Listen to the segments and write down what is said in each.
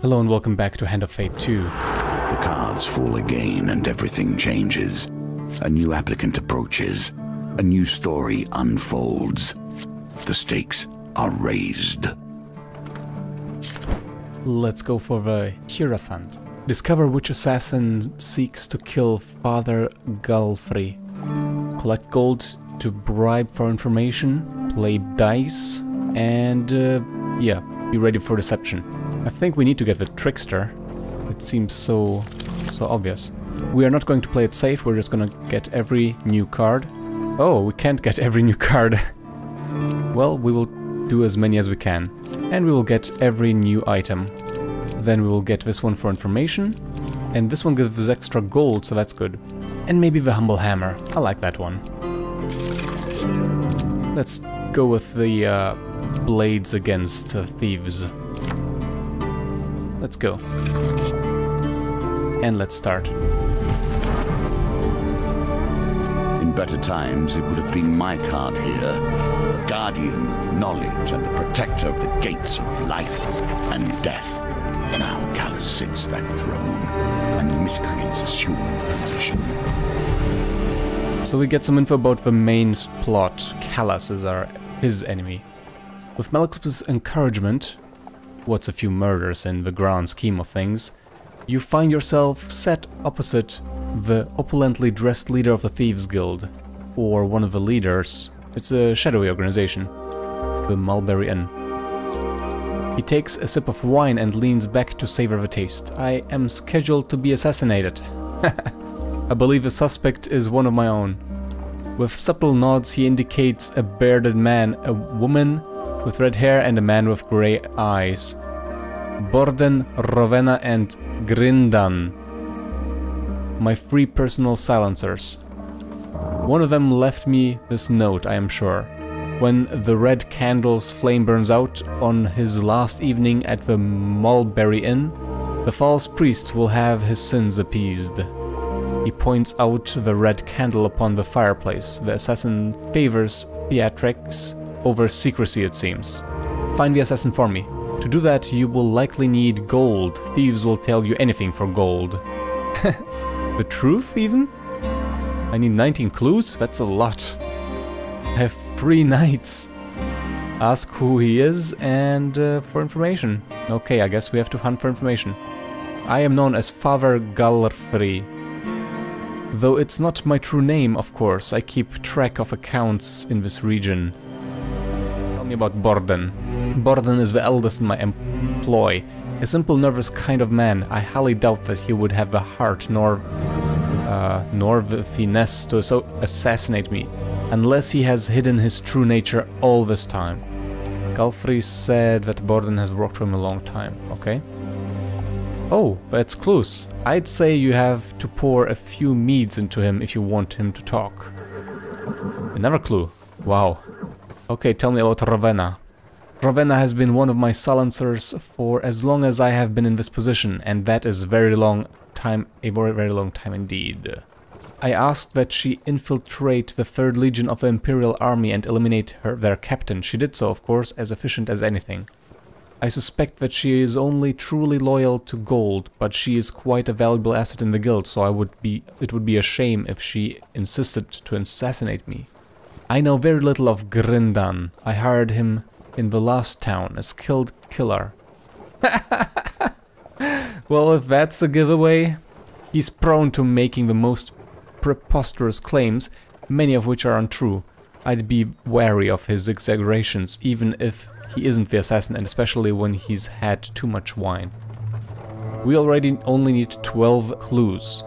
Hello and welcome back to Hand of Fate 2. The cards fall again and everything changes. A new applicant approaches. A new story unfolds. The stakes are raised. Let's go for the Hierophant. Discover which assassin seeks to kill Father Galfrey. Collect gold to bribe for information, play dice, and yeah, be ready for deception. I think we need to get the Trickster. It seems so obvious. We are not going to play it safe, we're just gonna get every new card. Oh, we can't get every new card. Well, we will do as many as we can. And we will get every new item. Then we will get this one for information. And this one gives us extra gold, so that's good. And maybe the Humble Hammer. I like that one. Let's go with the blades against thieves. Let's go. And let's start. In better times, it would have been my card here. The guardian of knowledge and the protector of the gates of life and death. Now Callus sits that throne, and miscreants assume the position. So we get some info about the main plot. Callus is his enemy. With Malcolm's encouragement, what's a few murders in the grand scheme of things, you find yourself set opposite the opulently dressed leader of the Thieves Guild, or one of the leaders. It's a shadowy organization, the Mulberry Inn. He takes a sip of wine and leans back to savor the taste. I am scheduled to be assassinated. I believe the suspect is one of my own. With subtle nods he indicates a bearded man, a woman with red hair and a man with grey eyes. Borden, Rowena and Grindan. My three personal silencers. One of them left me this note, I am sure. When the red candle's flame burns out on his last evening at the Mulberry Inn, the false priest will have his sins appeased. He points out the red candle upon the fireplace. The assassin favors theatrics over secrecy, it seems. Find the assassin for me. To do that, you will likely need gold. Thieves will tell you anything for gold. The truth, even? I need 19 clues? That's a lot. I have 3 knights. Ask who he is and for information. Okay, I guess we have to hunt for information. I am known as Father Galfrey. Though it's not my true name, of course. I keep track of accounts in this region. Tell me about Borden. Borden is the eldest in my employ. A simple, nervous kind of man. I highly doubt that he would have the heart nor the finesse to assassinate me, unless he has hidden his true nature all this time. Galfrey said that Borden has worked for him a long time. Okay. Oh, that's clues. I'd say you have to pour a few meads into him if you want him to talk. Another clue. Wow. Okay, tell me about Rowena. Rowena has been one of my silencers for as long as I have been in this position, and that is a very long time indeed. I asked that she infiltrate the 3rd Legion of the Imperial Army and eliminate their captain. She did so, of course, as efficient as anything. I suspect that she is only truly loyal to gold, but she is quite a valuable asset in the guild, so it would be a shame if she insisted to assassinate me. I know very little of Grindan. I hired him in the last town, a skilled killer. Well, if that's a giveaway, he's prone to making the most preposterous claims, many of which are untrue. I'd be wary of his exaggerations, even if he isn't the assassin, and especially when he's had too much wine. We already only need 12 clues.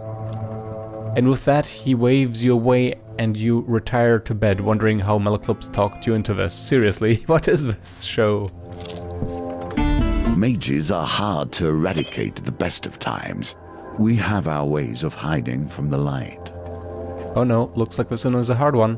And with that, he waves you away and you retire to bed, wondering how Malaclops talked you into this. Seriously, what is this show? Mages are hard to eradicate at the best of times. We have our ways of hiding from the light. Oh no, looks like this one is a hard one.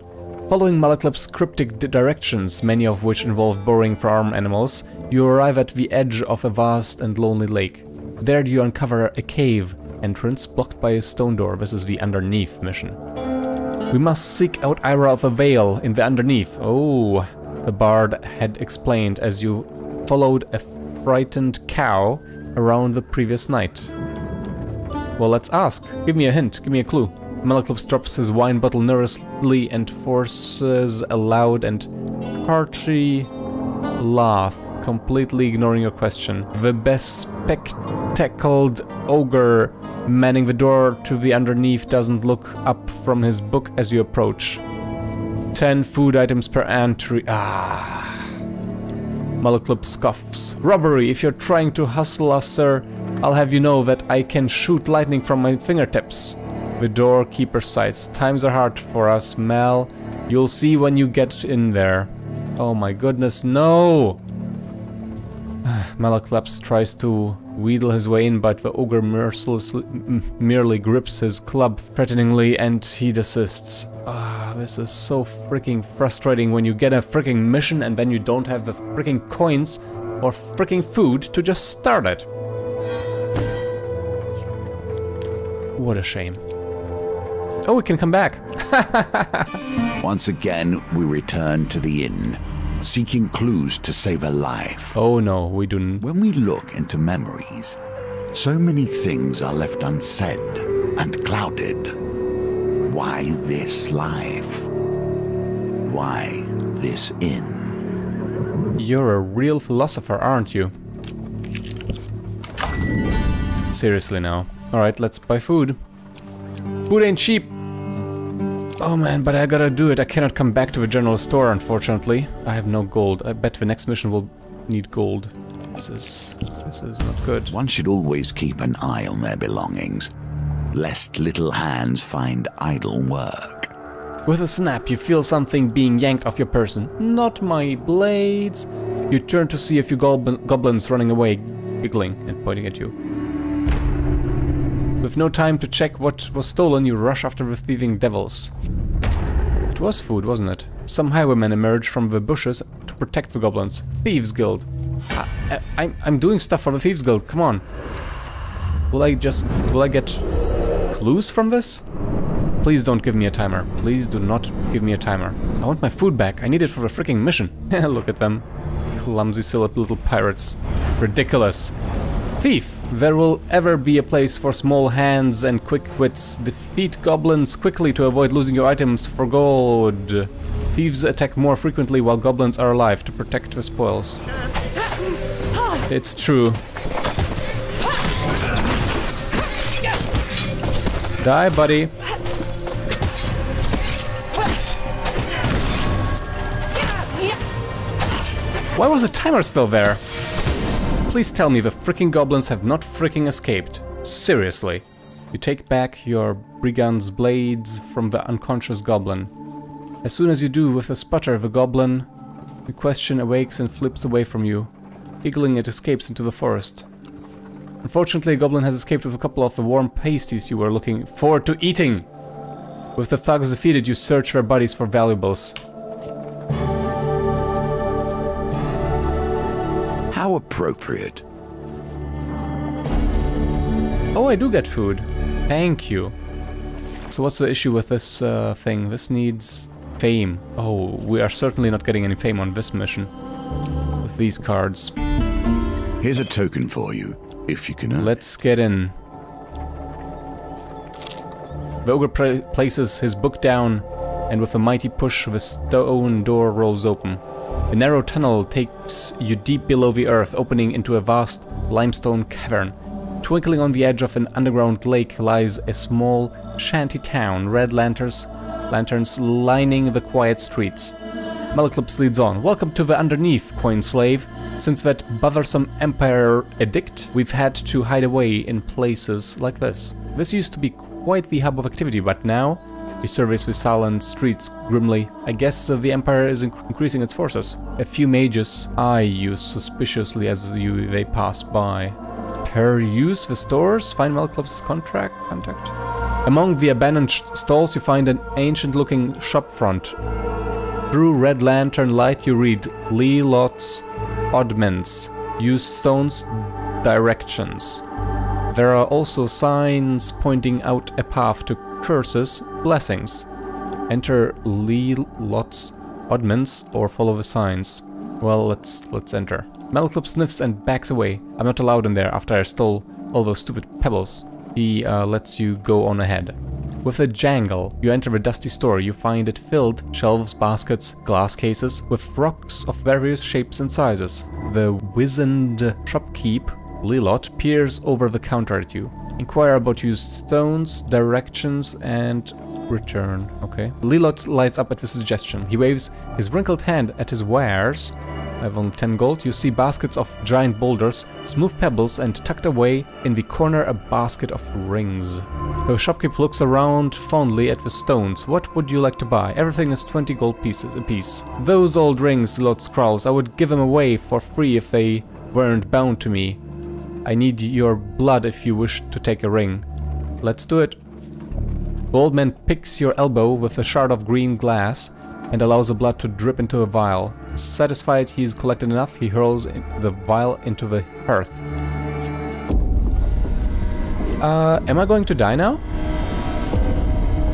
Following Malaclop's cryptic directions, many of which involve burrowing farm animals, you arrive at the edge of a vast and lonely lake. There you uncover a cave entrance blocked by a stone door. This is the underneath mission. We must seek out Ira of the Vale in the underneath. Oh, the bard had explained as you followed a frightened cow around the previous night? Well, let's ask. Give me a hint, give me a clue. Malaclypse drops his wine bottle nervously and forces a loud and hearty laugh, completely ignoring your question. The bespectacled ogre manning the door to the underneath doesn't look up from his book as you approach. 10 food items per entry. Malaclypse scoffs. Robbery! If you're trying to hustle us, sir, I'll have you know that I can shoot lightning from my fingertips. The doorkeeper sighs. Times are hard for us, Mal. You'll see when you get in there. Oh my goodness, no! Malaclypse tries to wheedle his way in, but the ogre mercilessly merely grips his club threateningly and he desists. This is so freaking frustrating when you get a freaking mission and then you don't have the freaking coins or freaking food to just start it. What a shame. Oh, we can come back. Once again, we return to the inn, seeking clues to save a life. Oh no, we don't. When we look into memories, so many things are left unsaid and clouded. Why this life? Why this inn? You're a real philosopher, aren't you? Seriously now. Alright, let's buy food. Food ain't cheap! Oh man, but I gotta do it. I cannot come back to the general store, unfortunately. I have no gold. I bet the next mission will need gold. This is not good. One should always keep an eye on their belongings, lest little hands find idle work. With a snap, you feel something being yanked off your person. Not my blades. You turn to see a few goblins running away, giggling and pointing at you. With no time to check what was stolen, you rush after the thieving devils. It was food, wasn't it? Some highwaymen emerge from the bushes to protect the goblins. Thieves Guild. I'm doing stuff for the Thieves Guild, come on. Will I get clues from this? Please don't give me a timer. Please do not give me a timer. I want my food back. I need it for the freaking mission. Look at them. Clumsy silly little pirates. Ridiculous. Thief! There will ever be a place for small hands and quick wits. Defeat goblins quickly to avoid losing your items for gold. Thieves attack more frequently while goblins are alive to protect the spoils. It's true. Die, buddy. Why was the timer still there? Please tell me the freaking goblins have not freaking escaped. Seriously. You take back your brigand's blades from the unconscious goblin. As soon as you do, with a sputter, the goblin in question awakes and flips away from you. Giggling, it escapes into the forest. Unfortunately, a goblin has escaped with a couple of the warm pasties you were looking forward to eating. With the thugs defeated, you search their bodies for valuables. How appropriate. Oh, I do get food. Thank you. So what's the issue with this thing? This needs fame. Oh, we are certainly not getting any fame on this mission. With these cards. Here's a token for you, if you can earn. Let's get in. The ogre places his book down, and with a mighty push, the stone door rolls open. A narrow tunnel takes you deep below the earth, opening into a vast limestone cavern. Twinkling on the edge of an underground lake lies a small shanty town, red lanterns lining the quiet streets. Malaclypse leads on. Welcome to the underneath, coin slave. Since that bothersome Empire edict, we've had to hide away in places like this. This used to be quite the hub of activity, but now we surveys the silent streets grimly. I guess the Empire is increasing its forces. A few mages eye you suspiciously as they pass by. Peruse the stores, find Malaclypse's contact. Among the abandoned stalls you find an ancient-looking shop front. Through red lantern light you read Lee Lot's Oddments. Use stones directions. There are also signs pointing out a path to curses, blessings. Enter Lee Lot's Oddments or follow the signs. Well, let's enter. Malclub sniffs and backs away. I'm not allowed in there after I stole all those stupid pebbles. He lets you go on ahead. With a jangle, you enter a dusty store. You find it filled, shelves, baskets, glass cases, with rocks of various shapes and sizes. The wizened shopkeep, Lilot, peers over the counter at you. Inquire about used stones, directions, and return. Okay. Lilot lights up at the suggestion. He waves his wrinkled hand at his wares. I have only 10 gold. You see baskets of giant boulders, smooth pebbles, and tucked away in the corner a basket of rings. The shopkeep looks around fondly at the stones. What would you like to buy? Everything is 20 gold pieces apiece. Those old rings, Lilot scrawls. I would give them away for free if they weren't bound to me. I need your blood if you wish to take a ring. Let's do it. The old man picks your elbow with a shard of green glass and allows the blood to drip into a vial. Satisfied he's collected enough, he hurls the vial into the hearth. Am I going to die now?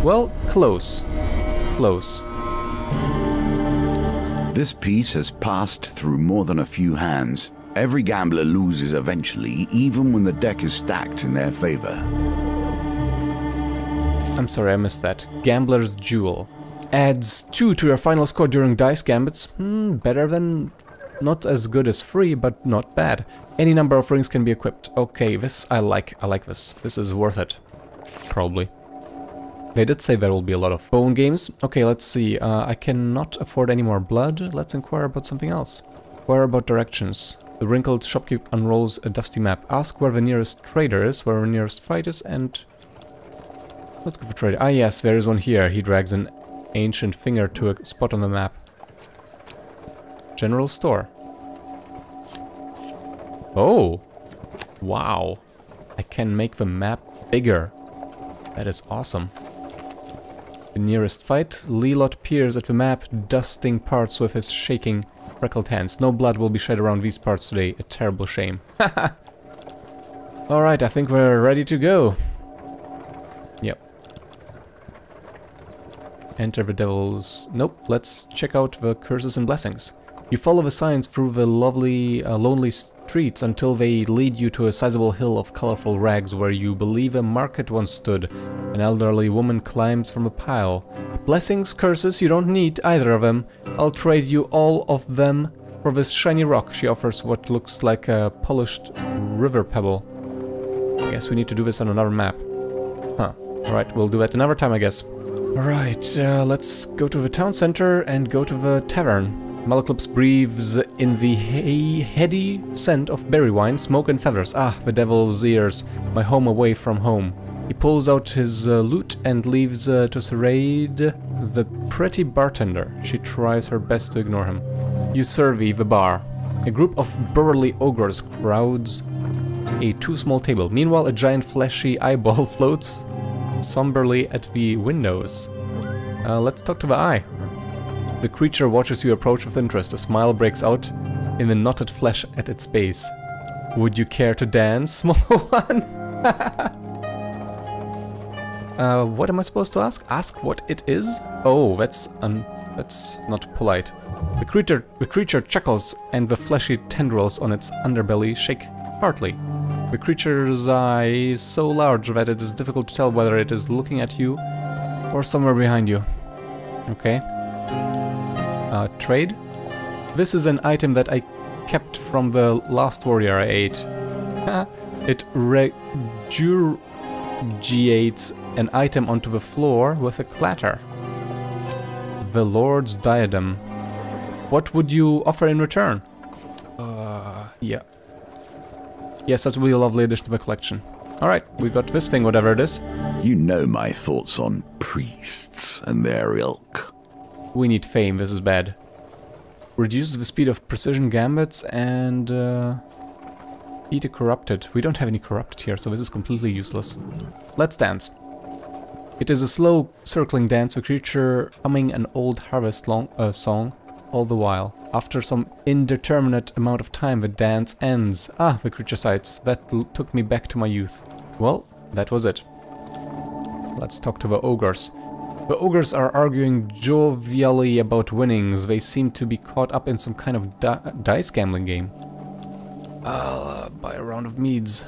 Well, close. Close. This piece has passed through more than a few hands. Every gambler loses eventually, even when the deck is stacked in their favor. I'm sorry, I missed that. Gambler's Duel. Adds 2 to your final score during dice gambits. Better than... not as good as free, but not bad. Any number of rings can be equipped. Okay, this I like. I like this. This is worth it. Probably. They did say there will be a lot of phone games. Okay, let's see. I cannot afford any more blood. Let's inquire about something else. Inquire about directions. The wrinkled shopkeep unrolls a dusty map. Ask where the nearest trader is, where the nearest fight is, and... let's go for trader. Ah yes, there is one here. He drags an ancient finger to a spot on the map. General store. Oh! Wow! I can make the map bigger. That is awesome. The nearest fight. Lilot peers at the map, dusting parts with his shaking, freckled hands. No blood will be shed around these parts today. A terrible shame. Alright, I think we're ready to go. Yep. Enter the devil's... nope, let's check out the curses and blessings. You follow the signs through the lovely, lonely streets until they lead you to a sizable hill of colorful rags where you believe a market once stood. An elderly woman climbs from a pile. Blessings, curses, you don't need either of them. I'll trade you all of them for this shiny rock. She offers what looks like a polished river pebble. I guess we need to do this on another map. Huh. Alright, we'll do that another time, I guess. Alright, let's go to the town center and go to the tavern. Malclub breathes in the heady scent of berry wine, smoke and feathers. Ah, the devil's ears, my home away from home. He pulls out his lute and leaves to serade the pretty bartender. She tries her best to ignore him. You survey the bar. A group of burly ogres crowds a too small table. Meanwhile, a giant fleshy eyeball floats somberly at the windows. Let's talk to the eye. The creature watches you approach with interest. A smile breaks out in the knotted flesh at its base. Would you care to dance, small one? What am I supposed to ask? Ask what it is? Oh, that's not polite. The creature chuckles and the fleshy tendrils on its underbelly shake heartily. The creature's eye is so large that it is difficult to tell whether it is looking at you or somewhere behind you. Okay. Trade. This is an item that I kept from the last warrior I ate. It regurgitates an item onto the floor with a clatter. The Lord's diadem. What would you offer in return? Yeah. Yes, that will be a lovely addition to the collection. Alright, we got this thing, whatever it is. You know my thoughts on priests and their ilk. We need fame, this is bad. Reduces the speed of precision gambits and... eat a corrupted. We don't have any corrupted here, so this is completely useless. Let's dance. It is a slow, circling dance, the creature humming an old harvest song all the while. After some indeterminate amount of time, the dance ends. Ah, the creature sighs. That took me back to my youth. Well, that was it. Let's talk to the ogres. The ogres are arguing jovially about winnings. They seem to be caught up in some kind of dice gambling game. I'll buy a round of meads.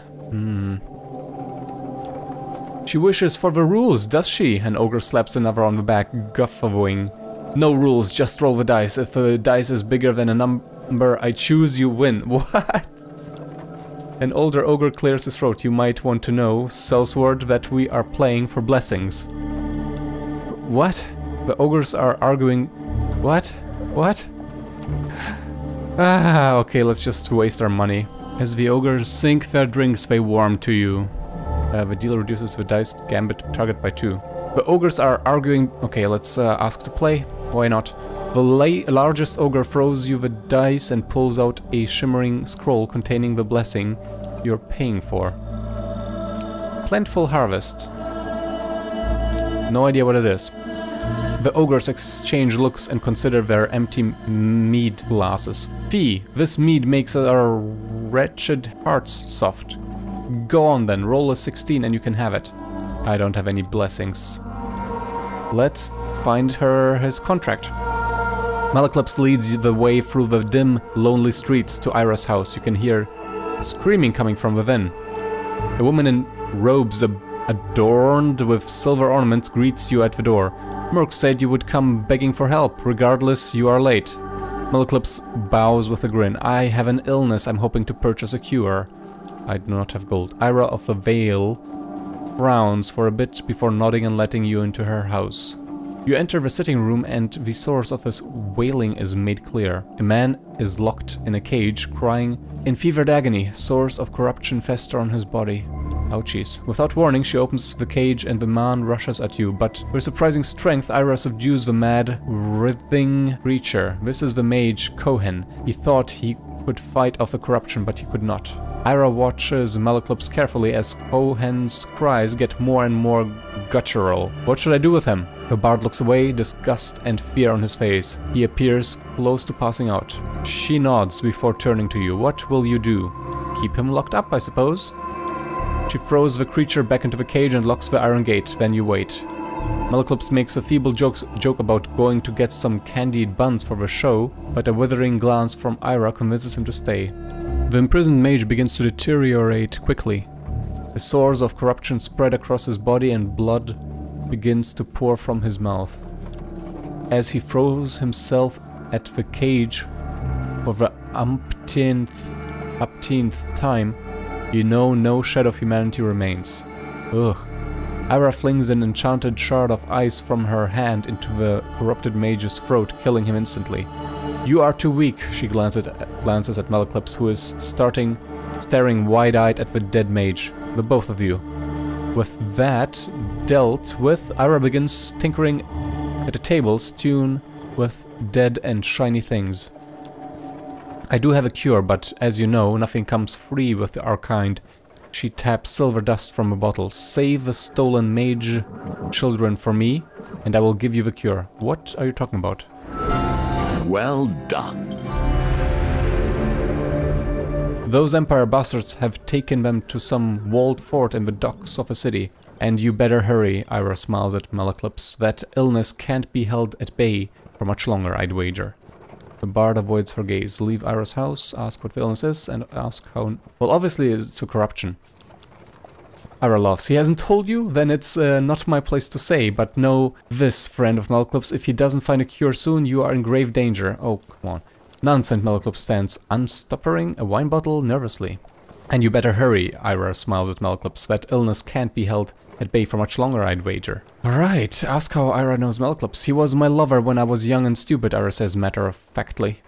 She wishes for the rules, does she? An ogre slaps another on the back, guffawing. No rules, just roll the dice. If the dice is bigger than a number I choose, you win. What? An older ogre clears his throat. You might want to know, Sellsword, that we are playing for blessings. What? The ogres are arguing... What? What? Ah, okay, let's just waste our money. As the ogres sink their drinks, they warm to you. The dealer reduces the dice gambit target by 2. The ogres are arguing... Okay, let's ask to play. Why not? The largest ogre throws you the dice and pulls out a shimmering scroll containing the blessing you're paying for. Plentiful harvest. No idea what it is. The ogres exchange looks and consider their empty mead glasses. Fee, this mead makes our wretched hearts soft. Go on then, roll a 16 and you can have it. I don't have any blessings. Let's find her his contract. Malaclypse leads the way through the dim, lonely streets to Ira's house. You can hear screaming coming from within. A woman in robes adorned with silver ornaments greets you at the door. Merc said you would come begging for help. Regardless, you are late. Malaclypse bows with a grin. I have an illness. I'm hoping to purchase a cure. I do not have gold. Ira of the Vale frowns for a bit before nodding and letting you into her house. You enter the sitting room and the source of his wailing is made clear. A man is locked in a cage, crying in fevered agony. Sores of corruption fester on his body. Ouchies. Without warning, she opens the cage and the man rushes at you, but with surprising strength, Ira subdues the mad, writhing creature. This is the mage, Cohen. He thought he could fight off the corruption, but he could not. Ira watches Malaclypse carefully as Cohen's cries get more and more guttural. What should I do with him? The bard looks away, disgust and fear on his face. He appears close to passing out. She nods before turning to you. What will you do? Keep him locked up, I suppose? She throws the creature back into the cage and locks the iron gate. Then you wait. Malaclypse makes a feeble joke about going to get some candied buns for the show, but a withering glance from Ira convinces him to stay. The imprisoned mage begins to deteriorate quickly. The sores of corruption spread across his body and blood begins to pour from his mouth. As he throws himself at the cage for the umpteenth time, you know no shred of humanity remains. Ugh. Ira flings an enchanted shard of ice from her hand into the corrupted mage's throat, killing him instantly. You are too weak, she glances at Malaclypse, who is staring wide-eyed at the dead mage. The both of you. With that dealt with, Ira begins tinkering at a table strewn with dead and shiny things. I do have a cure, but as you know, nothing comes free with our kind. She taps silver dust from a bottle. Save the stolen mage children for me, and I will give you the cure. What are you talking about? Well done. Those Empire bastards have taken them to some walled fort in the docks of a city. And you better hurry, Ira smiles at Malaclypse. That illness can't be held at bay for much longer, I'd wager. The bard avoids her gaze. Leave Ira's house, ask what the illness is, and ask how... Well, obviously it's a corruption. Ira laughs. He hasn't told you? Then it's not my place to say, but know this, friend of Malaclypse. If he doesn't find a cure soon, you are in grave danger. Oh, come on. Nonsense, Malaclypse stands, unstoppering a wine bottle nervously. And you better hurry, Ira smiles at Malaclypse. That illness can't be held at bay for much longer, I'd wager. Alright, ask how Ira knows Malaclypse. He was my lover when I was young and stupid, Ira says matter-of-factly.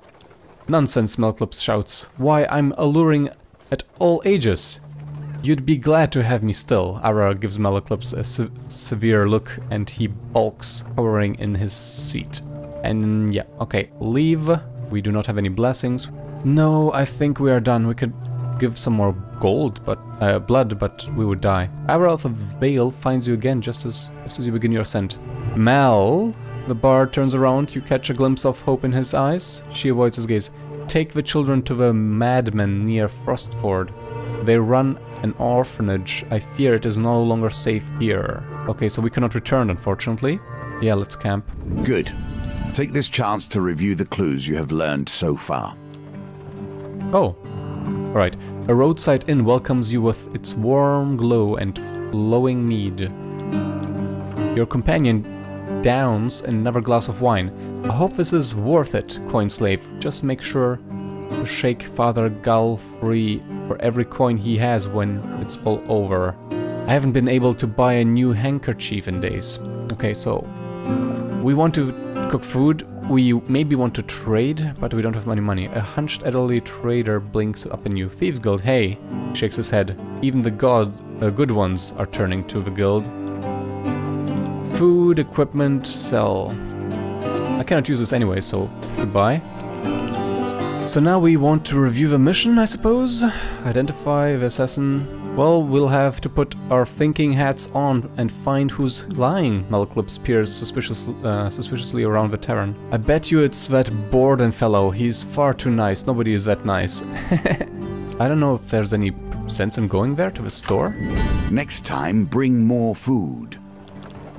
Nonsense, Malaclypse shouts. Why, I'm alluring at all ages. You'd be glad to have me still. Ira gives Malaclypse a severe look and he balks, hovering in his seat. And yeah, okay, leave. We do not have any blessings. No, I think we are done. We could give some more gold, but blood, but we would die. Ira of the Vale finds you again just as you begin your ascent. Mal, the bard turns around. You catch a glimpse of hope in his eyes. She avoids his gaze. Take the children to the madmen near Frostford. They run an orphanage. I fear it is no longer safe here. Okay, so we cannot return, unfortunately. Yeah, let's camp. Good. Take this chance to review the clues you have learned so far. Oh. Alright, a roadside inn welcomes you with its warm glow and flowing mead. Your companion downs another glass of wine. I hope this is worth it, coin slave. Just make sure to shake Father Gull free for every coin he has when it's all over. I haven't been able to buy a new handkerchief in days. Okay, so we want to cook food. We maybe want to trade, but we don't have any money. A hunched elderly trader blinks up in you. Thieves Guild, hey, shakes his head. Even the good ones are turning to the guild. Food, equipment, sell. I cannot use this anyway, so goodbye. So now we want to review the mission, I suppose. Identify the assassin. Well, we'll have to put our thinking hats on and find who's lying. Malclips peers suspiciously around the tavern. I bet you it's that Borden fellow. He's far too nice. Nobody is that nice. I don't know if there's any sense in going there to the store. Next time, bring more food.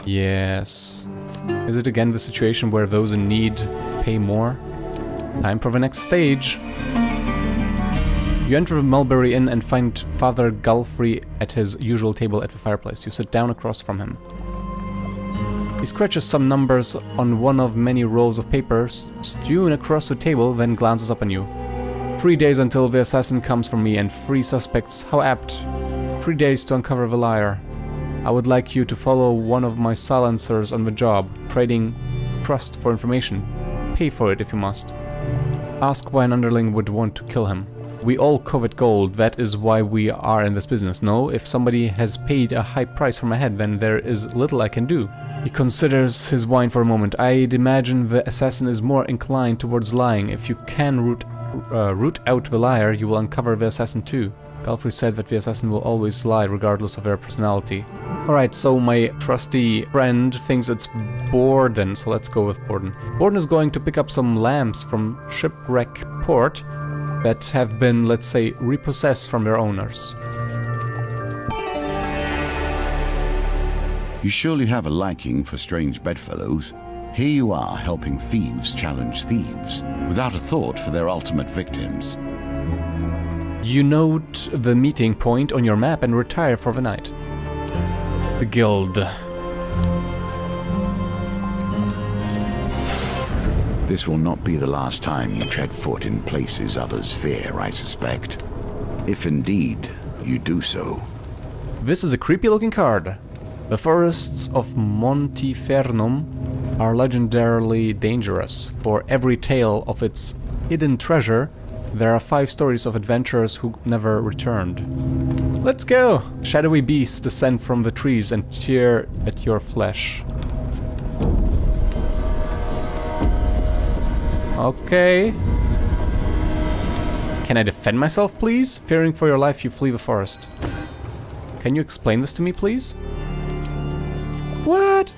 Yes. Is it again the situation where those in need pay more? Time for the next stage. You enter the Mulberry Inn and find Father Gulfrey at his usual table at the fireplace. You sit down across from him. He scratches some numbers on one of many rolls of paper strewn across the table, then glances up on you. 3 days until the assassin comes for me and 3 suspects. How apt. 3 days to uncover the liar. I would like you to follow one of my silencers on the job, trading trust for information. Pay for it if you must. Ask why an underling would want to kill him. We all covet gold, that is why we are in this business. No, if somebody has paid a high price for my head, then there is little I can do. He considers his wine for a moment. I'd imagine the assassin is more inclined towards lying. If you can root out the liar, you will uncover the assassin too. Galfrey said that the assassin will always lie, regardless of their personality. Alright, so my trusty friend thinks it's Borden, so let's go with Borden. Borden is going to pick up some lamps from Shipwreck Port that have been, let's say, repossessed from their owners. You surely have a liking for strange bedfellows. Here you are helping thieves challenge thieves, without a thought for their ultimate victims. You note the meeting point on your map and retire for the night. The guild. This will not be the last time you tread foot in places others fear, I suspect. If indeed you do so. This is a creepy looking card. The forests of Montifernum are legendarily dangerous. For every tale of its hidden treasure, there are 5 stories of adventurers who never returned. Let's go! Shadowy beasts descend from the trees and tear at your flesh. Okay. Can I defend myself, please? Fearing for your life, you flee the forest. Can you explain this to me, please? What?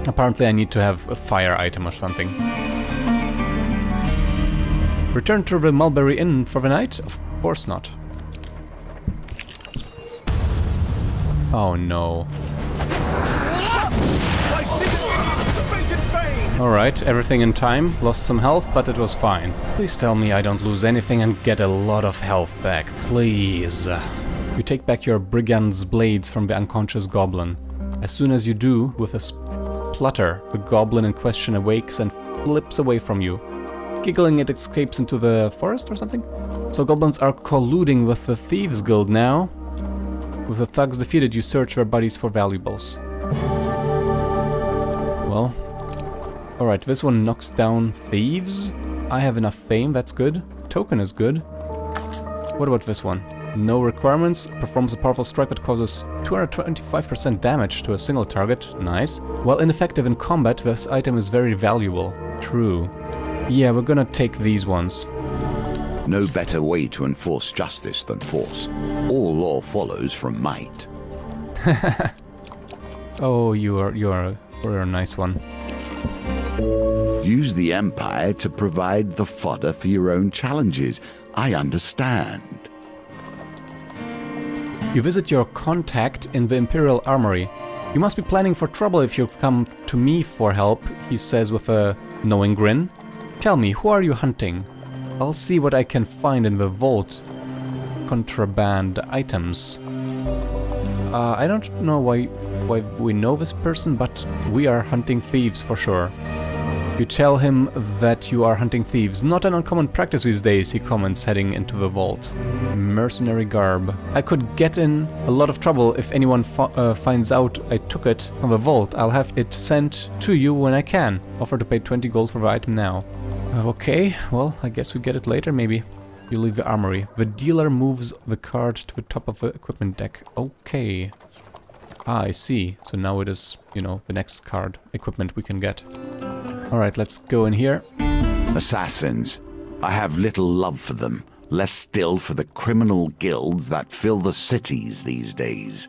Apparently I need to have a fire item or something. Return to the Mulberry Inn for the night? Of course not. Oh no. Alright, everything in time. Lost some health, but it was fine. Please tell me I don't lose anything and get a lot of health back, please. You take back your brigand's blades from the unconscious goblin. As soon as you do, with a splutter, the goblin in question awakes and flips away from you. Giggling, it escapes into the forest or something? So goblins are colluding with the Thieves Guild now. With the thugs defeated, you search their bodies for valuables. Well... Alright, this one knocks down thieves. I have enough fame, that's good. Token is good. What about this one? No requirements, performs a powerful strike that causes 225% damage to a single target. Nice. While ineffective in combat, this item is very valuable. True. Yeah, we're gonna take these ones. No better way to enforce justice than force. All law follows from might. Oh, you're a nice one. Use the Empire to provide the fodder for your own challenges. I understand. You visit your contact in the Imperial Armory. You must be planning for trouble if you come to me for help, he says with a knowing grin. Tell me, who are you hunting? I'll see what I can find in the vault. contraband items. I don't know why we know this person, but we are hunting thieves for sure. You tell him that you are hunting thieves. Not an uncommon practice these days, he comments, heading into the vault. Mercenary garb. I could get in a lot of trouble if anyone finds out I took it from the vault. I'll have it sent to you when I can. Offer to pay 20 gold for the item now. Okay, well, I guess we get it later, maybe. You leave the armory. The dealer moves the card to the top of the equipment deck. Okay. Ah, I see. So now it is, you know, the next card equipment we can get. Alright, let's go in here. Assassins. I have little love for them. Less still for the criminal guilds that fill the cities these days.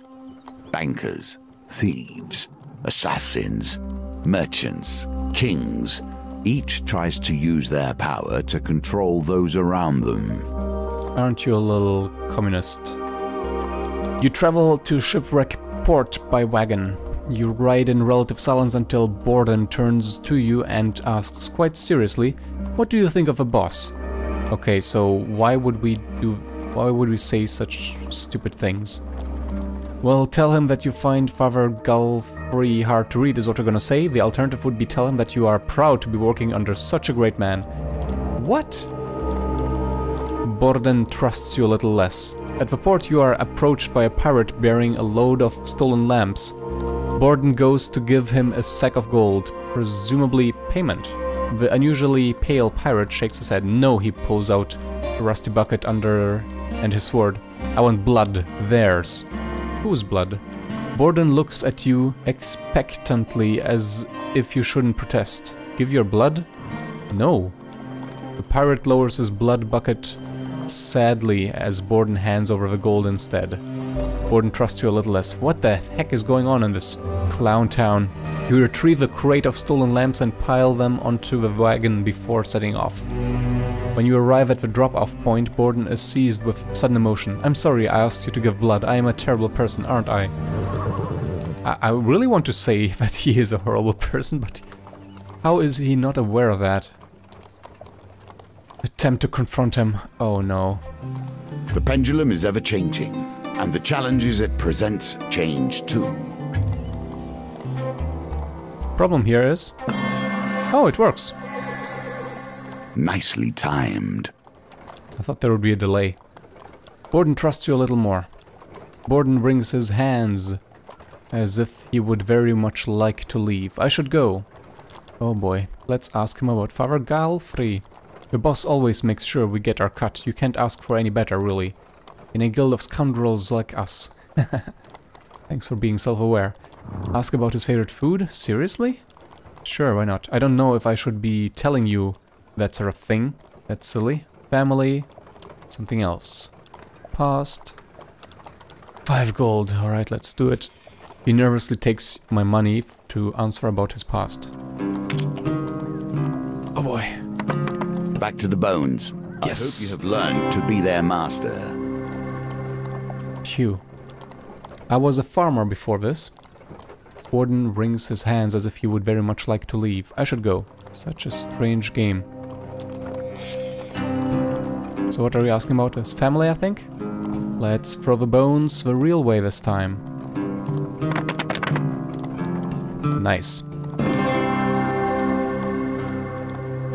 Bankers, thieves, assassins, merchants, kings. Each tries to use their power to control those around them. Aren't you a little communist? You travel to Shipwreck Port by wagon. You ride in relative silence until Borden turns to you and asks quite seriously, "What do you think of a boss?" Okay, so why would we say such stupid things? Well, tell him that you find Father Galfrey hard to read is what you're gonna say. The alternative would be tell him that you are proud to be working under such a great man. What? Borden trusts you a little less. At the port you are approached by a pirate bearing a load of stolen lamps. Borden goes to give him a sack of gold, presumably payment. The unusually pale pirate shakes his head. No, he pulls out a rusty bucket and his sword. I want blood, theirs. Whose blood? Borden looks at you expectantly as if you shouldn't protest. Give your blood? No. The pirate lowers his blood bucket sadly as Borden hands over the gold instead. Borden trusts you a little less. What the heck is going on in this clown town? You retrieve the crate of stolen lamps and pile them onto the wagon before setting off. When you arrive at the drop-off point, Borden is seized with sudden emotion. I'm sorry I asked you to give blood. I am a terrible person, aren't I? I really want to say that he is a horrible person, but how is he not aware of that? Attempt to confront him. Oh no. The pendulum is ever-changing, and the challenges it presents change too. Problem here is... Oh, it works. Nicely timed. I thought there would be a delay. Borden trusts you a little more. Borden wrings his hands as if he would very much like to leave. I should go. Oh boy, let's ask him about Father Galfrey. The boss always makes sure we get our cut. You can't ask for any better, really. In a guild of scoundrels like us. Thanks for being self-aware. Ask about his favorite food? Seriously? Sure, why not? I don't know if I should be telling you that sort of thing. That's silly. Family. Something else. Past. 5 gold. Alright, let's do it. He nervously takes my money to answer about his past. Oh boy. Back to the bones. Yes. I hope you have learned to be their master. Phew. I was a farmer before this. Borden wrings his hands as if he would very much like to leave. I should go. Such a strange game. So what are we asking about? His family, I think? Let's throw the bones the real way this time. Nice.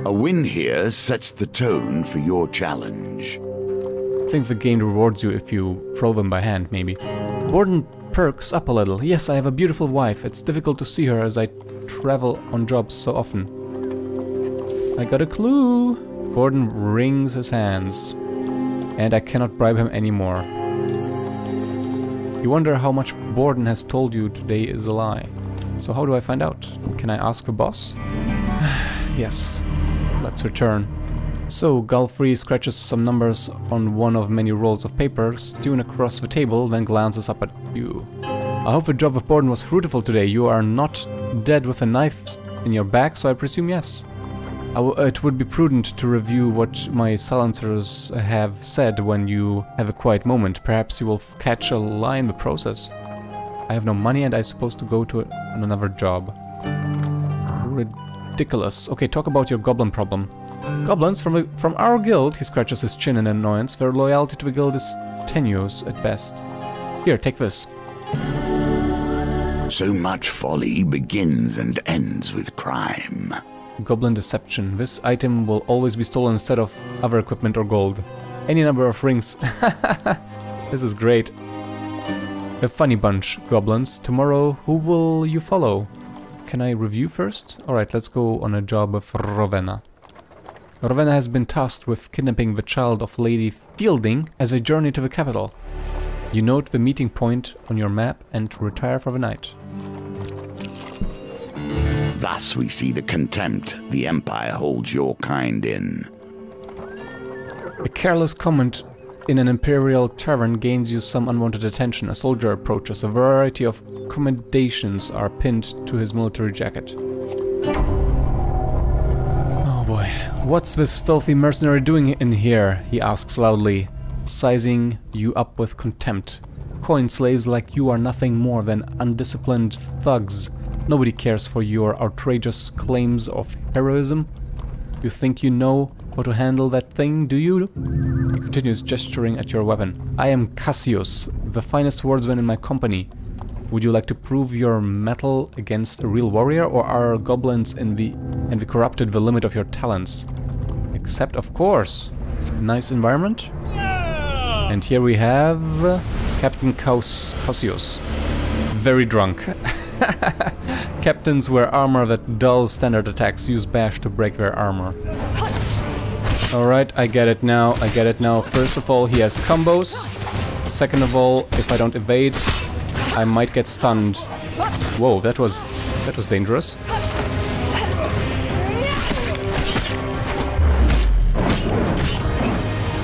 A win here sets the tone for your challenge. I think the game rewards you if you throw them by hand, maybe. Borden perks up a little. Yes, I have a beautiful wife. It's difficult to see her as I travel on jobs so often. I got a clue! Borden wrings his hands. And I cannot bribe him anymore. You wonder how much Borden has told you today is a lie. So how do I find out? Can I ask the boss? Yes. Let's return. So, Galfrey scratches some numbers on one of many rolls of paper, strewn across the table, then glances up at you. I hope the job of Borden was fruitful today. You are not dead with a knife in your back, so I presume yes. It would be prudent to review what my silencers have said when you have a quiet moment. Perhaps you will catch a lie in the process. I have no money and I'm supposed to go to another job. Ridiculous. Okay, talk about your goblin problem. Goblins from our guild, he scratches his chin in annoyance. Their loyalty to the guild is tenuous at best. Here, take this. So much folly begins and ends with crime. Goblin deception. This item will always be stolen instead of other equipment or gold. Any number of rings. This is great. A funny bunch, goblins. Tomorrow, who will you follow? Can I review first? Alright, let's go on a job with Rowena. Rowena has been tasked with kidnapping the child of Lady Fielding as they journey to the capital. You note the meeting point on your map and retire for the night. Thus we see the contempt the Empire holds your kind in. A careless comment in an Imperial tavern gains you some unwanted attention. A soldier approaches. A variety of commendations are pinned to his military jacket. Oh boy. What's this filthy mercenary doing in here? He asks loudly, sizing you up with contempt. Coin slaves like you are nothing more than undisciplined thugs. Nobody cares for your outrageous claims of heroism. You think you know how to handle that thing, do you? He continues gesturing at your weapon. I am Cassius, the finest swordsman in my company. Would you like to prove your mettle against a real warrior, or are goblins and the corrupted the limit of your talents? Except, of course. Nice environment. And here we have Captain Cassius. Very drunk. Captains wear armor that dulls standard attacks. Use bash to break their armor. Alright, I get it now. I get it now. First of all, he has combos. Second of all, if I don't evade, I might get stunned. Whoa, that was dangerous.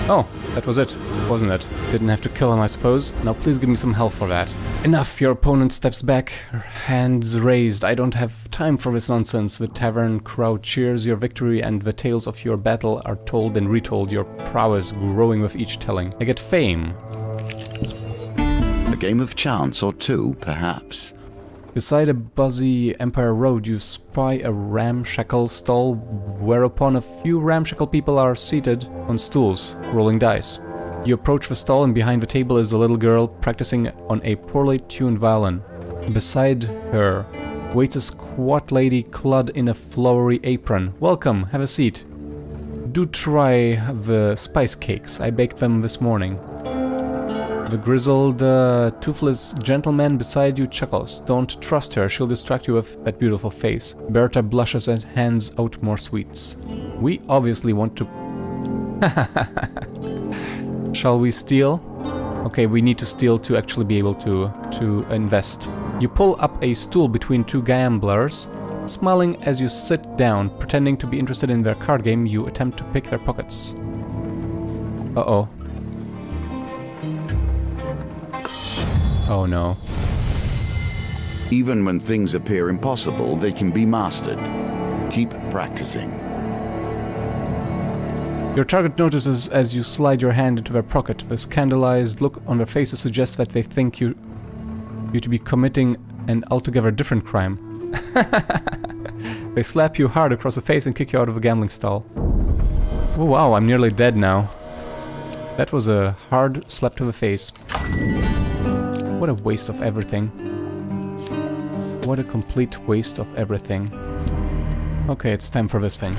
Oh, that was it, wasn't it? Didn't have to kill him, I suppose. Now please give me some help for that. Enough, your opponent steps back, hands raised. I don't have time for this nonsense. The tavern crowd cheers your victory and the tales of your battle are told and retold, your prowess growing with each telling. I get fame. A game of chance or two, perhaps. Beside a busy Empire Road, you spy a ramshackle stall, whereupon a few ramshackle people are seated on stools, rolling dice. You approach the stall, and behind the table is a little girl practicing on a poorly tuned violin. Beside her waits a squat lady clad in a flowery apron. Welcome, have a seat. Do try the spice cakes, I baked them this morning. The grizzled, toothless gentleman beside you chuckles. Don't trust her, she'll distract you with that beautiful face. Berta blushes and hands out more sweets. We obviously want to... Shall we steal? Okay, we need to steal to actually be able to invest. You pull up a stool between two gamblers. Smiling as you sit down, pretending to be interested in their card game, you attempt to pick their pockets. Uh-oh. Oh no. Even when things appear impossible, they can be mastered. Keep practicing. Your target notices as you slide your hand into their pocket. The scandalized look on their faces suggests that they think you to be committing an altogether different crime. They slap you hard across the face and kick you out of a gambling stall. Oh wow, I'm nearly dead now. That was a hard slap to the face. What a waste of everything. What a complete waste of everything. Okay, it's time for this thing.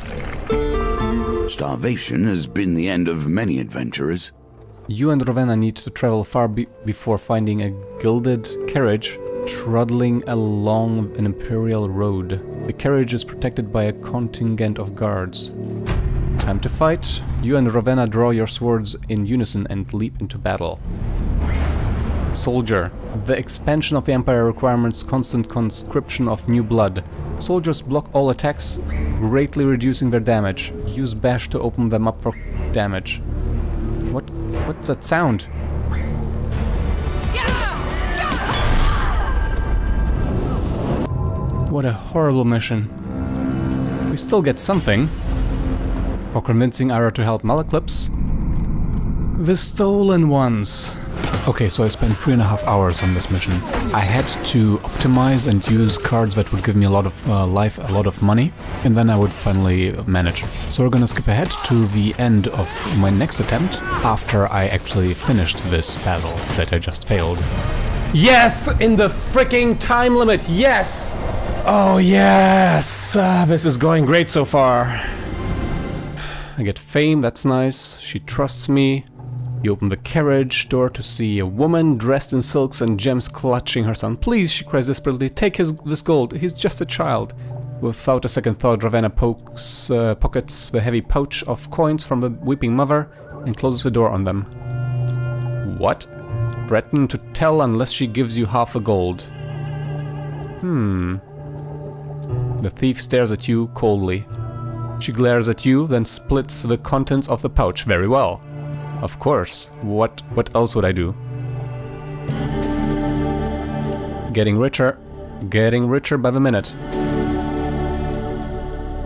Starvation has been the end of many adventurers. You and Rowena need to travel far before finding a gilded carriage trundling along an imperial road. The carriage is protected by a contingent of guards. Time to fight. You and Rowena draw your swords in unison and leap into battle. Soldier. The expansion of the Empire requires constant conscription of new blood. Soldiers block all attacks, greatly reducing their damage. Use bash to open them up for damage. What's that sound? What a horrible mission. We still get something. For convincing Ira to help Nulleclipse. The Stolen Ones. Okay, so I spent 3.5 hours on this mission. I had to optimize and use cards that would give me a lot of life, a lot of money, and then I would finally manage. So we're gonna skip ahead to the end of my next attempt, after I actually finished this battle that I just failed. Yes! In the freaking time limit! Yes! Oh yes! This is going great so far. I get fame, that's nice. She trusts me. You open the carriage door to see a woman dressed in silks and gems clutching her son. Please, she cries desperately, take this gold. He's just a child. Without a second thought, Ravenna pockets the heavy pouch of coins from the weeping mother and closes the door on them. What? Threaten to tell unless she gives you half the gold. The thief stares at you coldly. She glares at you, then splits the contents of the pouch. Very well. Of course. What else would I do? Getting richer. Getting richer by the minute.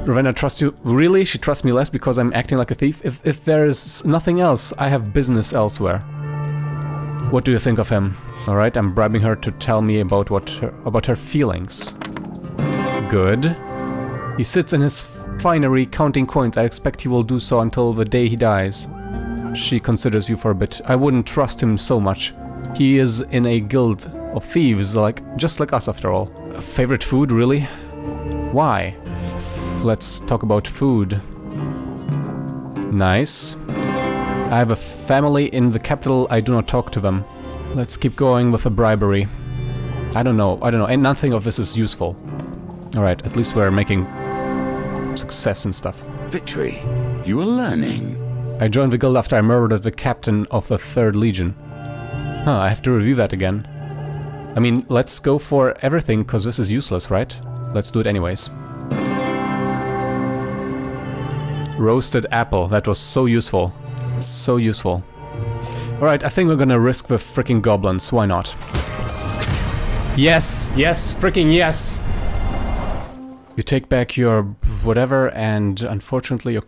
Ravenna trusts you. Really? She trusts me less because I'm acting like a thief? If there's nothing else, I have business elsewhere. What do you think of him? Alright, I'm bribing her to tell me about her feelings. Good. He sits in his finery counting coins. I expect he will do so until the day he dies. She considers you for a bit. I wouldn't trust him so much. He is in a guild of thieves, just like us after all. Favorite food, really? Why? Let's talk about food. Nice. I have a family in the capital. I do not talk to them. Let's keep going with the bribery. I don't know, and nothing of this is useful. Alright, at least we're making success and stuff. Victory. You are learning. I joined the guild after I murdered the captain of the 3rd Legion. Huh, I have to review that again. I mean, let's go for everything, because this is useless, right? Let's do it anyways. Roasted apple, that was so useful. So useful. Alright, I think we're gonna risk the freaking goblins, why not? Yes! Yes! Freaking yes! You take back your whatever, and unfortunately your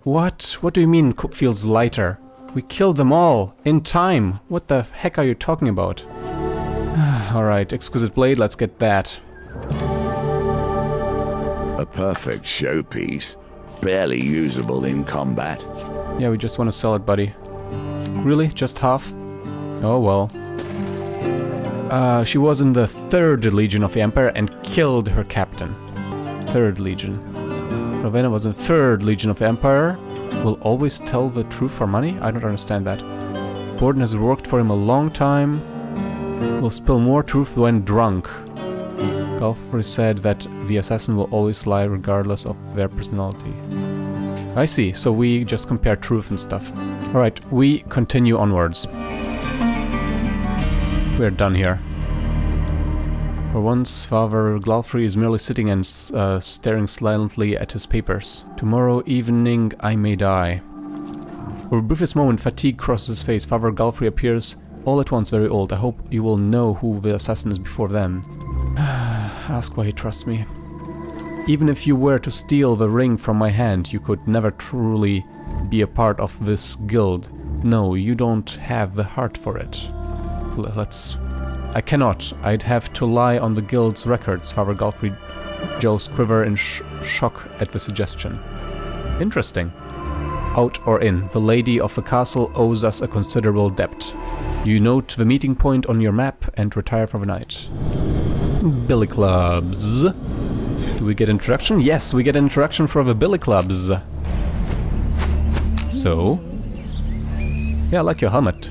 What? What do you mean feels lighter? We killed them all! In time! What the heck are you talking about? Alright, exquisite blade, let's get that. A perfect showpiece. Barely usable in combat. Yeah, we just want to sell it, buddy. Really? Just half? Oh well. She was in the 3rd Legion of the Empire and killed her captain. 3rd Legion. Ravenna was in 3rd Legion of the Empire. Will always tell the truth for money? I don't understand that. Borden has worked for him a long time. Will spill more truth when drunk. Galfrey said that the assassin will always lie regardless of their personality. I see, so we just compare truth and stuff. Alright, we continue onwards. We're done here. For once, Father Galfrey is merely sitting and staring silently at his papers. Tomorrow evening I may die. For the briefest moment, fatigue crosses his face. Father Galfrey appears all at once very old. I hope you will know who the assassin is before then. Ask why he trusts me. Even if you were to steal the ring from my hand, you could never truly be a part of this guild. No, you don't have the heart for it. I cannot. I'd have to lie on the guild's records. Father Galfrey Joe's quiver in shock at the suggestion. Interesting. Out or in, the lady of the castle owes us a considerable debt. You note the meeting point on your map and retire for the night. Billy clubs. Do we get introduction? Yes, we get introduction for the billy clubs. So... yeah, I like your helmet.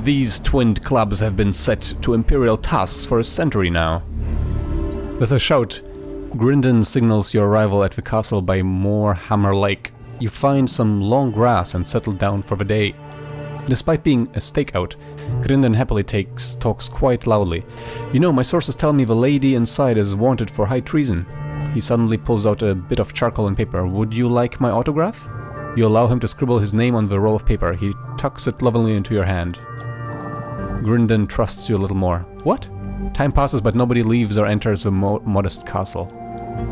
These twinned clubs have been set to imperial tasks for a century now. With a shout, Grindon signals your arrival at the castle by Moorhammer Lake. You find some long grass and settle down for the day. Despite being a stakeout, Grindon happily talks quite loudly. You know, my sources tell me the lady inside is wanted for high treason. He suddenly pulls out a bit of charcoal and paper. Would you like my autograph? You allow him to scribble his name on the roll of paper. He tucks it lovingly into your hand. Grindon trusts you a little more. What? Time passes, but nobody leaves or enters the modest castle.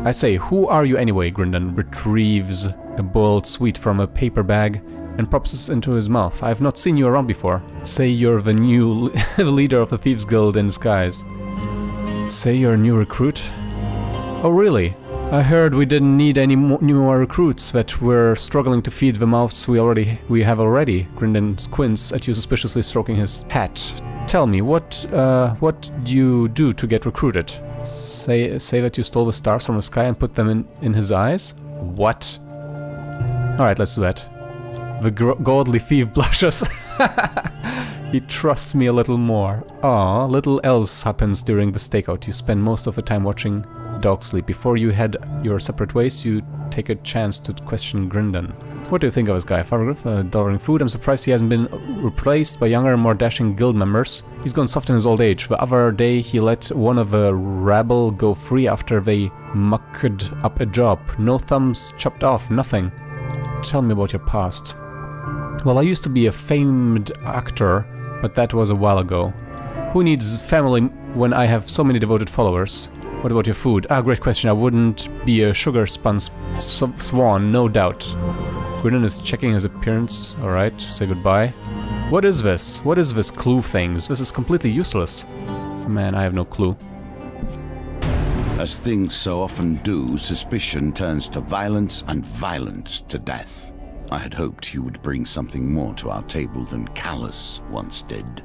I say, who are you anyway? Grindon retrieves a boiled sweet from a paper bag and pops into his mouth. I have not seen you around before. Say you're the new leader of the Thieves Guild in disguise. Say you're a new recruit? Oh really? I heard we didn't need any new more recruits, that we're struggling to feed the mouths we have already. Grindon squints at you, suspiciously stroking his hat. Tell me, what do you do to get recruited? Say that you stole the stars from the sky and put them in his eyes? What? Alright, let's do that. The godly thief blushes. He trusts me a little more. Aw, little else happens during the stakeout. You spend most of the time watching dogs sleep. Before you head your separate ways, you take a chance to question Grindon. What do you think of this guy? Fargriff, delivering food. I'm surprised he hasn't been replaced by younger, more dashing guild members. He's gone soft in his old age. The other day he let one of the rabble go free after they mucked up a job. No thumbs chopped off, nothing. Tell me about your past. Well, I used to be a famed actor, but that was a while ago. Who needs family when I have so many devoted followers? What about your food? Ah, great question. I wouldn't be a sugar-spun swan, no doubt. Grindon is checking his appearance. Alright, say goodbye. What is this? What is this clue things? This is completely useless. Man, I have no clue. As things so often do, suspicion turns to violence and violence to death. I had hoped you would bring something more to our table than Callus once did.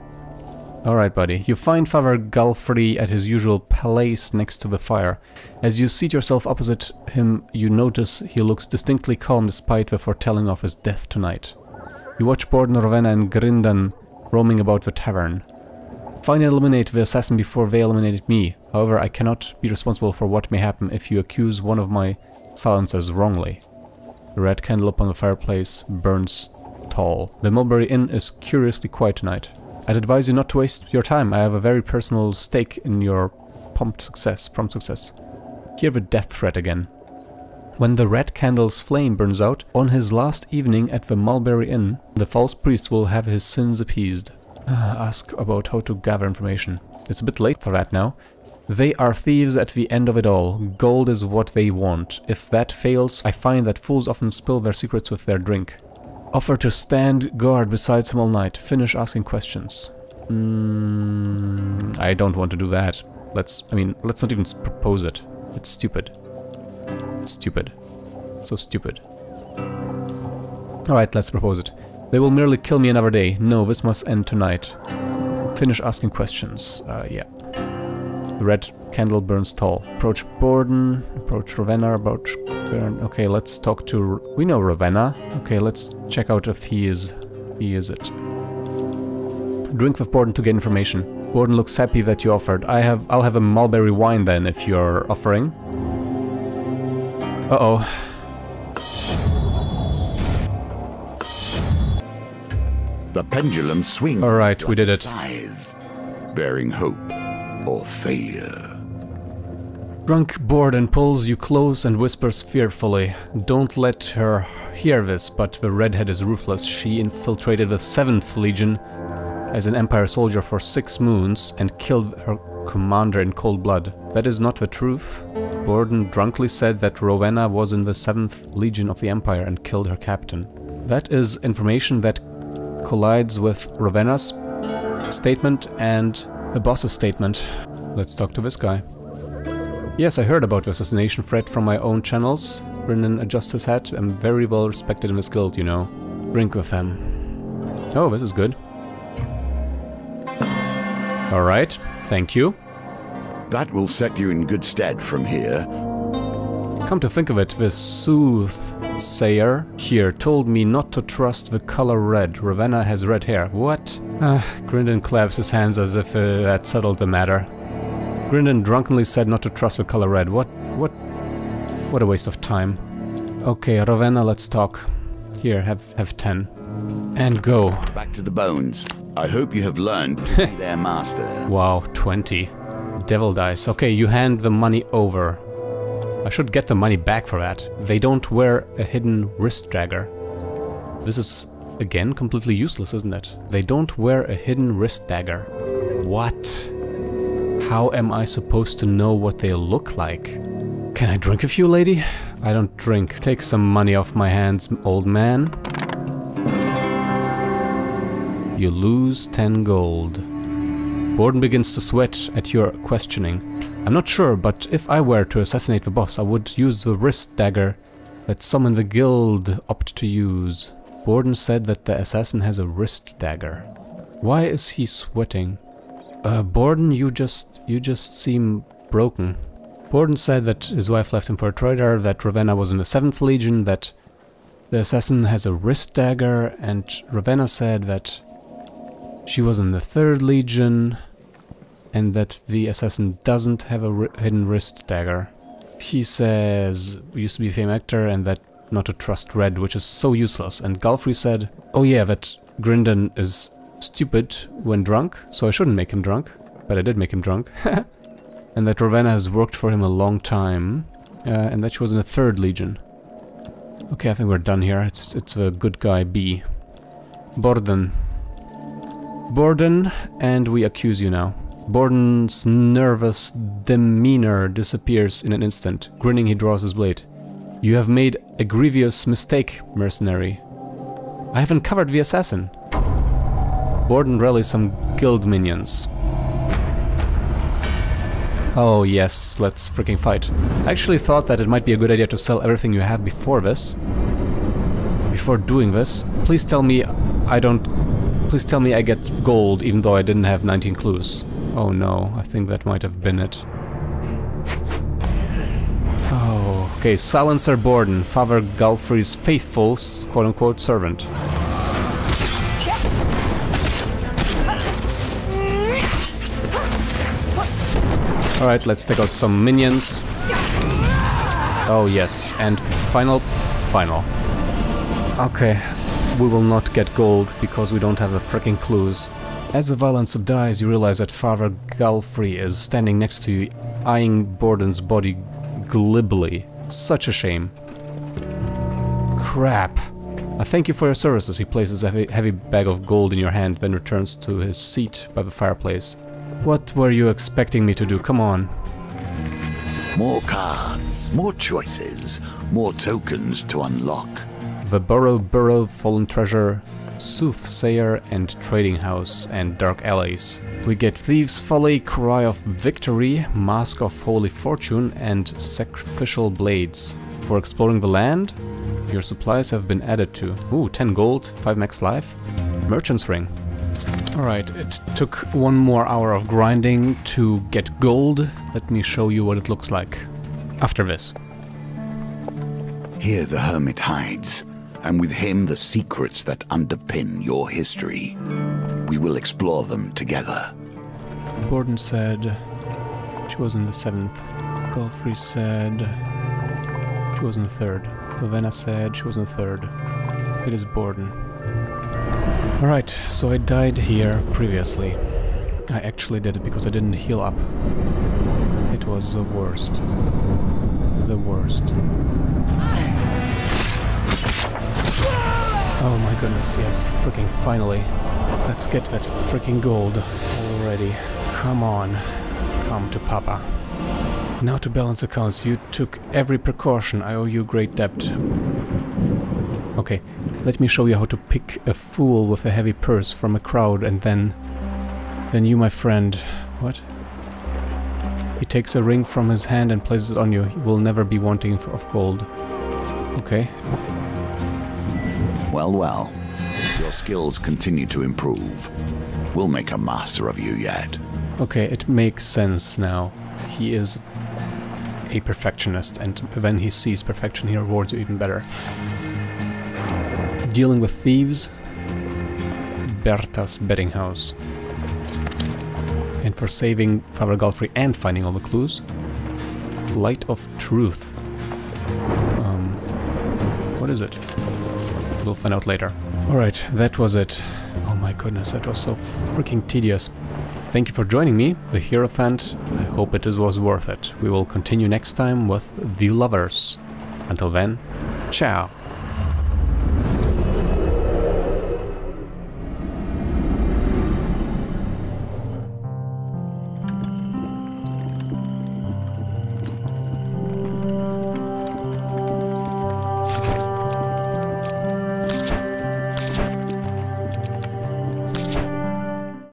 Alright, buddy. You find Father Galfrey at his usual place next to the fire. As you seat yourself opposite him, you notice he looks distinctly calm despite the foretelling of his death tonight. You watch Borden, Ravenna and Grindon roaming about the tavern. Find and eliminate the assassin before they eliminated me. However, I cannot be responsible for what may happen if you accuse one of my silencers wrongly. The red candle upon the fireplace burns tall. The Mulberry Inn is curiously quiet tonight. I'd advise you not to waste your time. I have a very personal stake in your prompt success. Hear the death threat again. When the red candle's flame burns out, on his last evening at the Mulberry Inn, the false priest will have his sins appeased. Ask about how to gather information. It's a bit late for that now. They are thieves at the end of it all. Gold is what they want. If that fails, I find that fools often spill their secrets with their drink. Offer to stand guard beside him all night. Finish asking questions. I don't want to do that. Let's not even propose it. It's stupid. It's stupid. So stupid. Alright, let's propose it. They will merely kill me another day. No, this must end tonight. Finish asking questions. Yeah. The red candle burns tall. Approach Borden. Approach Ravenna. Approach... Okay, let's talk to... We know Ravenna. Okay, let's check out if he is it. Drink with Borden to get information. Borden looks happy that you offered. I'll have a mulberry wine then, if you're offering. Uh-oh. The pendulum swings. Alright, we did it. Scythe, bearing hope or failure. Drunk Borden pulls you close and whispers fearfully. Don't let her hear this, but the redhead is ruthless. She infiltrated the 7th Legion as an Empire soldier for 6 moons and killed her commander in cold blood. That is not the truth. Borden drunkenly said that Ravenna was in the 7th Legion of the Empire and killed her captain. That is information that collides with Ravenna's statement and the boss's statement. Let's talk to this guy. Yes, I heard about the assassination threat from my own channels. Brennan adjusts his hat. I'm very well respected in this guild, you know. Drink with him. Oh, this is good. Alright, thank you. That will set you in good stead from here. Come to think of it, the soothsayer here told me not to trust the color red. Ravenna has red hair. What? Grindon claps his hands as if that settled the matter. Grindon drunkenly said not to trust the color red. What a waste of time. Okay, Ravenna, let's talk. Here, have 10. And go. Back to the bones. I hope you have learned to be their master. Wow, 20. Devil dice. Okay, you hand the money over. I should get the money back for that. They don't wear a hidden wrist dagger. This is, again, completely useless, isn't it? They don't wear a hidden wrist dagger. What? How am I supposed to know what they look like? Can I drink a few, lady? I don't drink. Take some money off my hands, old man. You lose 10 gold. Borden begins to sweat at your questioning. I'm not sure, but if I were to assassinate the boss, I would use the wrist dagger that some in the guild opt to use. Borden said that the assassin has a wrist dagger. Why is he sweating? Borden, you just seem broken. Borden said that his wife left him for a traitor, that Ravenna was in the 7th Legion, that the assassin has a wrist dagger, and Ravenna said that she was in the 3rd Legion, and that the assassin doesn't have a hidden wrist dagger. He says we used to be a fame actor and that not to trust Red, which is so useless. And Galfrey said, oh yeah, that Grindon is stupid when drunk, so I shouldn't make him drunk. But I did make him drunk. And that Ravenna has worked for him a long time. And that she was in the 3rd Legion. Okay, I think we're done here. It's a good guy B. Borden, and we accuse you now. Borden's nervous demeanor disappears in an instant. Grinning, he draws his blade. You have made a grievous mistake, mercenary. I haven't covered the assassin. Borden rallies some guild minions. Oh yes, let's freaking fight. I actually thought that it might be a good idea to sell everything you have before this. Before doing this. Please tell me I get gold even though I didn't have 19 clues. Oh no, I think that might have been it. Oh, okay, Silencer Borden, Father Galfrey's faithful, quote-unquote, servant. Alright, let's take out some minions. Oh yes, and final. Okay, we will not get gold because we don't have the fricking clues. As the violence subsides, you realize that Father Galfrey is standing next to you, eyeing Borden's body glibly. Such a shame. Crap. I thank you for your services. He places a heavy bag of gold in your hand, then returns to his seat by the fireplace. What were you expecting me to do? Come on. More cards, more choices, more tokens to unlock. The Burrow, Fallen Treasure, Soothsayer and Trading House and Dark Alleys. We get Thieves' Folly, Cry of Victory, Mask of Holy Fortune and Sacrificial Blades. For exploring the land, your supplies have been added to. Ooh, 10 gold, 5 max life. Merchant's Ring. Alright, it took 1 more hour of grinding to get gold. Let me show you what it looks like after this. Here the hermit hides, and with him the secrets that underpin your history. We will explore them together. Borden said she was in the 7th. Galfrey said she was in the 3rd. Ravenna said she was in the 3rd. It is Borden. Alright, so I died here previously. I actually did it because I didn't heal up. It was the worst. The worst. Oh my goodness, yes, freaking finally. Let's get that freaking gold already. Come on. Come to Papa. Now to balance accounts. You took every precaution. I owe you a great debt. Okay, let me show you how to pick a fool with a heavy purse from a crowd and then you, my friend... What? He takes a ring from his hand and places it on you. You will never be wanting of gold. Okay. Well, well. Your skills continue to improve. We'll make a master of you yet. Okay, it makes sense now. He is a perfectionist, and when he sees perfection, he rewards you even better. Dealing with thieves, Berta's betting house. And for saving Father Galfrey and finding all the clues, Light of Truth. What is it? We'll find out later. Alright, that was it. Oh my goodness, that was so freaking tedious. Thank you for joining me, the Hierophant. I hope it was worth it. We will continue next time with The Lovers. Until then, ciao!